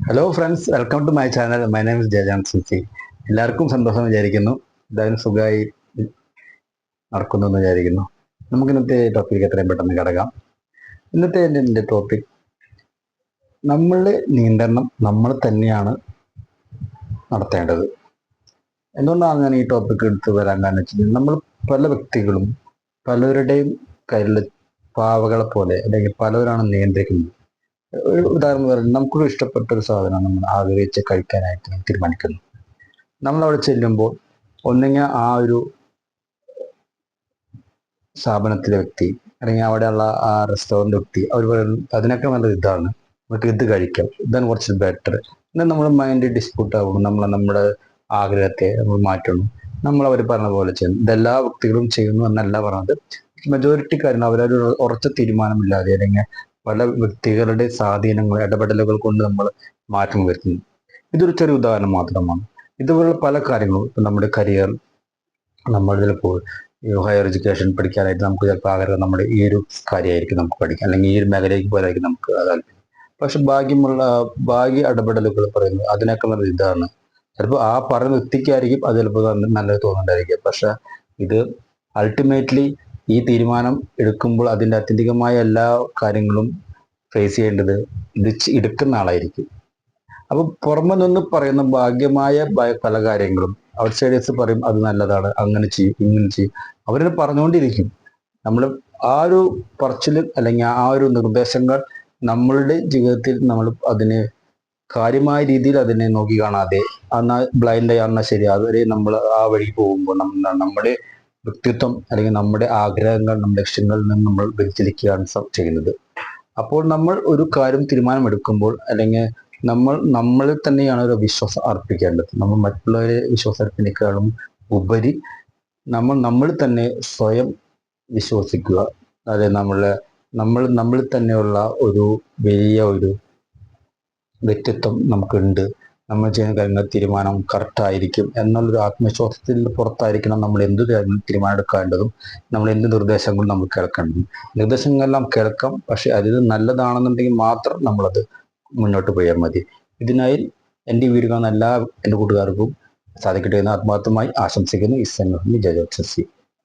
Hello friends, welcome to my channel. My name is Jayajan Sincy. എല്ലാവർക്കും സന്തോഷം വിചാരിക്കുന്നു. എന്തായാലും സുഖമായി നടക്കുന്നു എന്ന് വിചാരിക്കുന്നു. നമുക്ക് ഇന്നത്തെ ടോപ്പിക്ക് എത്രയും പെട്ടെന്ന് കിടക്കാം. ഇന്നത്തെ എൻ്റെ ടോപ്പിക്, നമ്മളുടെ നിയന്ത്രണം നമ്മൾ തന്നെയാണ് നടത്തേണ്ടത്. എന്തുകൊണ്ടാണ് ഞാൻ ഈ ടോപ്പിക് എടുത്ത് വരാൻ കാരണം വെച്ചാൽ, നമ്മൾ പല വ്യക്തികളും പലരുടെയും കയ്യിൽ പാവകളെ പോലെ അല്ലെങ്കിൽ പലവരാണ് നിയന്ത്രിക്കുന്നത്. ഒരു ഉദാഹരണം പറയുന്നത്, നമുക്കൊരു ഇഷ്ടപ്പെട്ട ഒരു സാധനം നമ്മൾ ആഗ്രഹിച്ച് കഴിക്കാനായിട്ട് തീരുമാനിക്കുന്നു. നമ്മൾ അവിടെ ചെല്ലുമ്പോൾ ഒന്നെങ്കിൽ ആ ഒരു സ്ഥാപനത്തിലെ വ്യക്തി അല്ലെങ്കിൽ അവിടെയുള്ള ആ റെസ്റ്റോറൻറ്റ് വ്യക്തി അവർ പറയുന്നത് അതിനൊക്കെ നല്ലത് ഇതാണ്, നമുക്ക് ഇത് കഴിക്കാം, ഇതാണ് കുറച്ച് ബെറ്റർ. എന്നാൽ നമ്മുടെ മൈൻഡ് ഡിസ്പ്യൂട്ട് ആകുന്നു, നമ്മുടെ ആഗ്രഹത്തെ നമ്മൾ മാറ്റുന്നു, നമ്മൾ അവർ പറഞ്ഞ പോലെ ചെയ്യുന്നു. ഇതെല്ലാ വ്യക്തികളും ചെയ്യുന്നു എന്നല്ല പറഞ്ഞത്. മെജോറിറ്റി കാര്യം അവരൊരു ഉറച്ച തീരുമാനമില്ലാതെ അല്ലെങ്കിൽ പല വ്യക്തികളുടെ സ്വാധീനങ്ങൾ ഇടപെടലുകൾ കൊണ്ട് നമ്മൾ മാറ്റം വരുത്തുന്നു. ഇതൊരു ചെറിയ ഉദാഹരണം മാത്രമാണ്. ഇതുപോലുള്ള പല കാര്യങ്ങളും, ഇപ്പം നമ്മുടെ കരിയർ, നമ്മൾ ചിലപ്പോൾ ഹയർ എഡ്യൂക്കേഷൻ പഠിക്കാനായിട്ട് നമുക്ക് ചിലപ്പോൾ ആഗ്രഹം നമ്മുടെ ഈ ഒരു കാര്യമായിരിക്കും നമുക്ക് പഠിക്കാം, അല്ലെങ്കിൽ ഈ ഒരു മേഖലയ്ക്ക് പോലായിരിക്കും നമുക്ക് താല്പര്യം. പക്ഷെ ഭാഗ്യ ഇടപെടലുകൾ പറയുന്നത് അതിനൊക്കെ നല്ല ഇതാണ്. ചിലപ്പോൾ ആ പറയുന്ന വ്യക്തിക്കായിരിക്കും അത് ചിലപ്പോൾ നല്ലത് തോന്നുന്നുണ്ടായിരിക്കും. പക്ഷെ ഇത് അൾട്ടിമേറ്റ്ലി ഈ തീരുമാനം എടുക്കുമ്പോൾ അതിൻ്റെ അത്യന്തികമായ എല്ലാ കാര്യങ്ങളും ഫേസ് ചെയ്യേണ്ടത് ഇത് എടുക്കുന്ന ആളായിരിക്കും. അപ്പൊ പുറമെ നിന്ന് പറയുന്ന ഭാഗ്യമായ പല കാര്യങ്ങളും ഔട്ട്സൈഡേഴ്സ് പറയും അത് നല്ലതാണ്, അങ്ങനെ ചെയ്യും, ഇങ്ങനെ ചെയ്യും, അവരെ പറഞ്ഞുകൊണ്ടിരിക്കും. നമ്മൾ ആ ഒരു പറച്ചിൽ അല്ലെങ്കിൽ ആ ഒരു നിർദ്ദേശങ്ങൾ നമ്മളുടെ ജീവിതത്തിൽ നമ്മൾ അതിനെ കാര്യമായ രീതിയിൽ അതിനെ നോക്കി കാണാതെ എന്നാൽ ബ്ലൈൻഡായി എന്നാൽ ശരി അതുവരെ നമ്മൾ ആ വഴി പോകുമ്പോൾ നമ്മുടെ വ്യക്തിത്വം അല്ലെങ്കിൽ നമ്മുടെ ആഗ്രഹങ്ങൾ, നമ്മുടെ ലക്ഷ്യങ്ങളിൽ നിന്ന് നമ്മൾ വ്യതിചലിക്കുകയാണ് ചെയ്യുന്നത്. അപ്പോൾ നമ്മൾ ഒരു കാര്യം തീരുമാനമെടുക്കുമ്പോൾ അല്ലെങ്കിൽ നമ്മളിൽ തന്നെയാണ് ഒരു വിശ്വാസം അർപ്പിക്കേണ്ടത്. നമ്മൾ മറ്റുള്ളവരെ വിശ്വാസം അർപ്പിക്കാനും ഉപരി നമ്മൾ തന്നെ സ്വയം വിശ്വസിക്കുക. അതായത് നമ്മളിൽ തന്നെയുള്ള ഒരു വലിയ ഒരു വ്യക്തിത്വം നമുക്കുണ്ട്, നമ്മൾ ചെയ്യുന്ന കാര്യങ്ങൾ തീരുമാനം കറക്റ്റായിരിക്കും എന്നുള്ളൊരു ആത്മവിശ്വാസത്തിൽ പുറത്തായിരിക്കണം നമ്മൾ എന്ത് തീരുമാനം എടുക്കേണ്ടതും, നമ്മൾ എന്ത് നിർദ്ദേശങ്ങളും നമ്മൾ കേൾക്കേണ്ടതും. നിർദ്ദേശങ്ങളെല്ലാം കേൾക്കാം, പക്ഷെ അതിൽ നല്ലതാണെന്നുണ്ടെങ്കിൽ മാത്രം നമ്മളത് മുന്നോട്ട് പോയാൽ മതി. ഇതിനായി എൻ്റെ വീഡിയോ കാണുന്ന എല്ലാ എൻ്റെ കൂട്ടുകാർക്കും സാധിക്കട്ടെ എന്ന് ആത്മാർത്ഥമായി ആശംസിക്കുന്നു. ഇസ്സൻ ജയ.